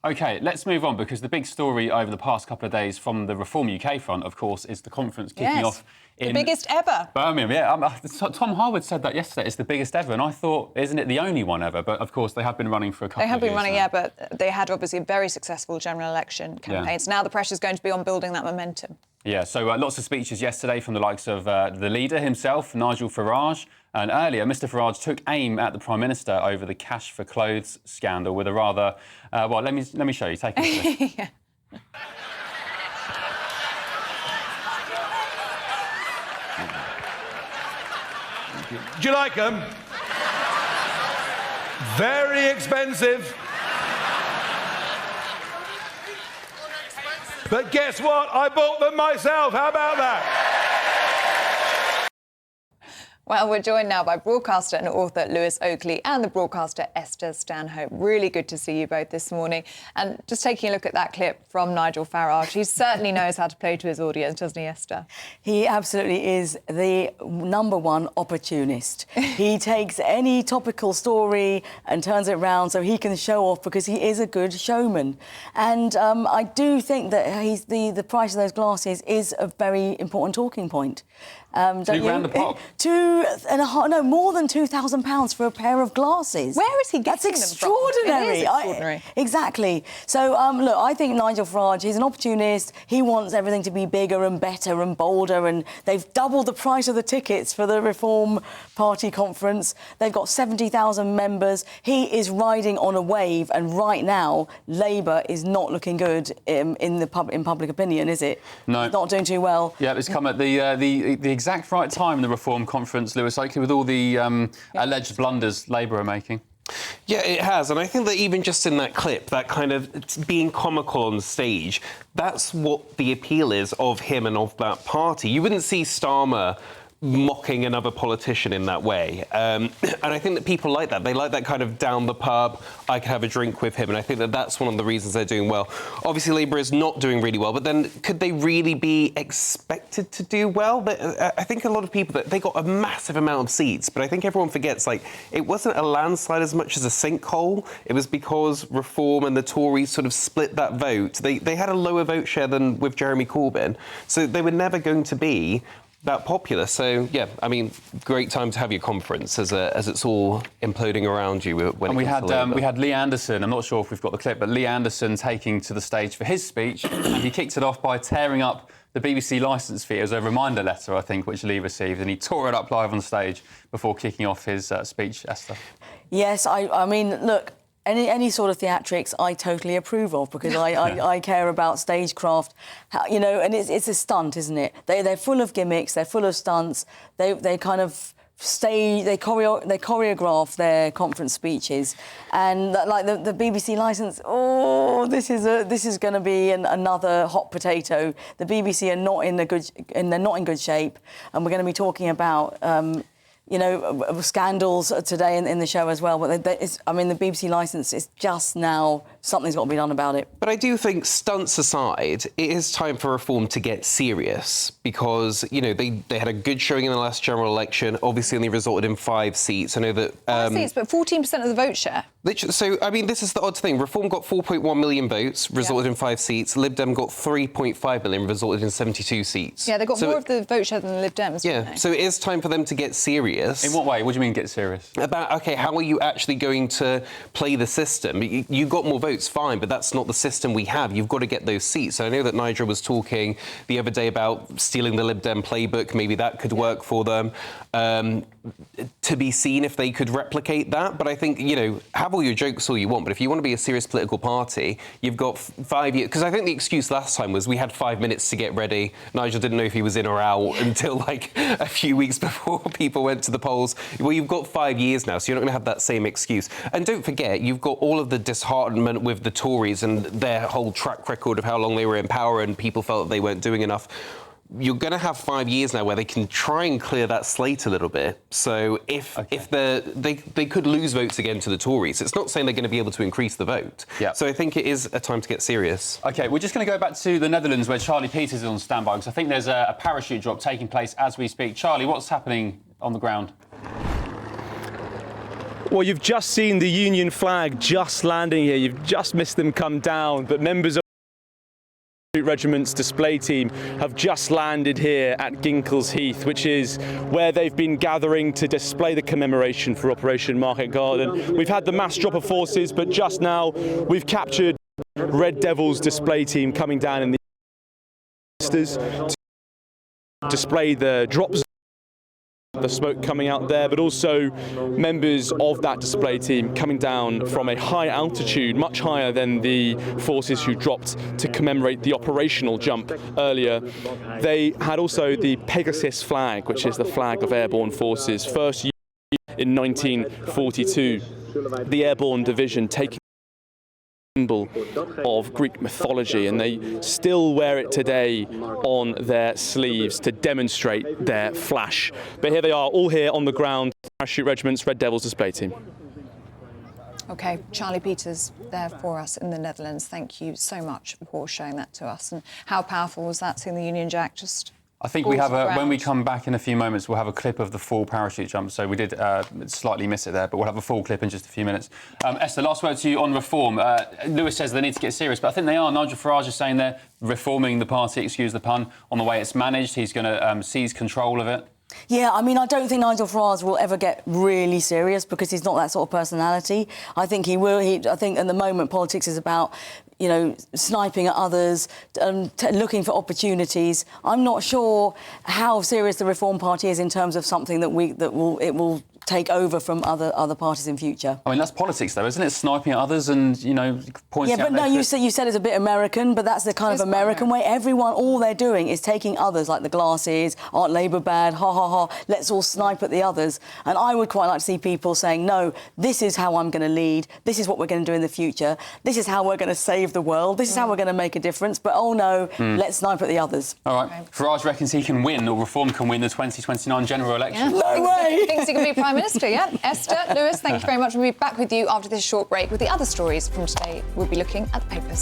OK, let's move on, because the big story over the past couple of days from the Reform UK front, of course, is the conference kicking off in... the biggest ever. Birmingham, yeah. Tom Harwood said that yesterday, it's the biggest ever, and I thought, isn't it the only one ever? But, of course, they have been running for a couple of years. They have been running, now. yeah, but they had, obviously, a very successful general election campaign. Yeah. So now the pressure's going to be on building that momentum. Yeah, so lots of speeches yesterday from the likes of the leader himself, Nigel Farage. And earlier, Mr Farage took aim at the Prime Minister over the cash for clothes scandal with a rather... well, let me show you. Take it. Yeah. Do you like them? Very expensive. But guess what? I bought them myself. How about that? Well, we're joined now by broadcaster and author Lewis Oakley and the broadcaster Esther Stanhope. Really good to see you both this morning. And just taking a look at that clip from Nigel Farage, he certainly knows how to play to his audience, doesn't he, Esther? He absolutely is the #1 opportunist. He takes any topical story and turns it around so he can show off, because he is a good showman. And I do think that the price of those glasses is a very important talking point. £2 a pop. More than £2,000 for a pair of glasses. Where is he getting That's them from? extraordinary. It is extraordinary. Exactly. So, look, I think Nigel Farage, he's an opportunist. He wants everything to be bigger and better and bolder, and they've doubled the price of the tickets for the Reform Party conference. They've got 70,000 members. He is riding on a wave, and right now, Labour is not looking good in public opinion, is it? No. It's not doing too well. Yeah, it's come at the exact right time in the Reform conference, Lewis Oakley, with all the alleged blunders Labour are making. Yeah, it has. And I think that even just in that clip, that kind of being comical on stage, that's what the appeal is of him and of that party. You wouldn't see Starmer mocking another politician in that way. And I think that people like that. They like that kind of down the pub, I could have a drink with him, and I think that that's one of the reasons they're doing well. Obviously, Labour is not doing really well, but then could they really be expected to do well? I think a lot of people, they got a massive amount of seats, but I think everyone forgets, like, it wasn't a landslide as much as a sinkhole. It was because Reform and the Tories sort of split that vote. They had a lower vote share than with Jeremy Corbyn, so they were never going to be that popular. So, yeah, I mean, great time to have your conference as it's all imploding around you. And we had Lee Anderson, I'm not sure if we've got the clip, but Lee Anderson taking to the stage for his speech, and he kicked it off by tearing up the BBC licence fee as a reminder letter, I think, which Lee received, and he tore it up live on stage before kicking off his speech, Esther. Yes, I mean, look, any sort of theatrics I totally approve of, because I care about stagecraft, you know, and it's a stunt, isn't it? They're full of gimmicks, they're full of stunts, they kind of they choreograph their conference speeches, and like the BBC licence, this is going to be another hot potato. The BBC they're not in good shape, and we're going to be talking about you know, scandals today in the show as well. But I mean, the BBC licence is just now, something's got to be done about it. But I do think, stunts aside, it is time for Reform to get serious, because, you know, they had a good showing in the last general election. Obviously, only resulted in 5 seats. I know that... 5 seats, but 14% of the vote share. So, I mean, this is the odd thing. Reform got 4.1 million votes, resulted in 5 seats. Lib Dem got 3.5 million, resulted in 72 seats. Yeah, they got more of the vote share than the Lib Dems, yeah, didn't they? so it is time for them to get serious. In what way? What do you mean get serious? About, OK, how are you actually going to play the system? You got more votes, fine, but that's not the system we have. You've got to get those seats. So I know that Nigel was talking the other day about stealing the Lib Dem playbook. Maybe that could work for them. To be seen if they could replicate that. But I think, you know, have all your jokes all you want, but if you want to be a serious political party, you've got 5 years. Because I think the excuse last time was we had 5 minutes to get ready. Nigel didn't know if he was in or out until, like, a few weeks before people went to the polls. Well, you've got 5 years now, so you're not going to have that same excuse. And don't forget, you've got all of the disheartenment with the Tories and their whole track record of how long they were in power and people felt that they weren't doing enough. You're going to have 5 years now where they can try and clear that slate a little bit. So if they could lose votes again to the Tories, it's not saying they're going to be able to increase the vote. Yeah. So I think it is a time to get serious. OK, we're just going to go back to the Netherlands, where Charlie Peters is on standby, because I think there's a parachute drop taking place as we speak. Charlie, what's happening on the ground? Well, you've just seen the Union flag just landing here. You've just missed them come down, but members of the Regiment's display team have just landed here at Ginkles Heath, which is where they've been gathering to display the commemoration for Operation Market Garden. We've had the mass drop of forces, but just now we've captured Red Devils display team coming down in the to display the drops, the smoke coming out there, but also members of that display team coming down from a high altitude, much higher than the forces who dropped to commemorate the operational jump earlier. They had also the Pegasus flag, which is the flag of airborne forces, first used in 1942. The airborne division taking symbol of Greek mythology, and they still wear it today on their sleeves to demonstrate their flash. But here they are, all here on the ground, Parachute Regiment's Red Devils display team. OK, Charlie Peters there for us in the Netherlands. Thank you so much for showing that to us. And how powerful was that, seeing the Union Jack just... I think we have when we come back in a few moments, we'll have a clip of the full parachute jump. So we did slightly miss it there, but we'll have a full clip in just a few minutes. Esther, last word to you on reform. Lewis says they need to get serious, but I think they are. Nigel Farage is saying they're reforming the party, excuse the pun, on the way it's managed. He's going to seize control of it. Yeah, I mean, I don't think Nigel Farage will ever get really serious because he's not that sort of personality. I think he will. I think at the moment politics is about, you know, sniping at others, looking for opportunities. I'm not sure how serious the Reform Party is in terms of something that will take over from other parties in future. I mean, that's politics, though, isn't it? Sniping at others and, you know, pointing out... Yeah, but no, you said it's a bit American, but that's the kind of American way. Everyone, all they're doing is taking others, like the glasses, aren't Labour bad, ha, ha, ha, let's all snipe at the others. And I would quite like to see people saying, no, this is how I'm going to lead, this is what we're going to do in the future, this is how we're going to save the world, this is how we're going to make a difference, but oh no, let's snipe at the others. All right. Okay. Farage reckons he can win, or Reform can win, the 2029 general election. Yeah. No way! Thinks he can be Prime Minister, yeah. Esther, Lewis, thank you very much. We'll be back with you after this short break with the other stories from today. We'll be looking at the papers.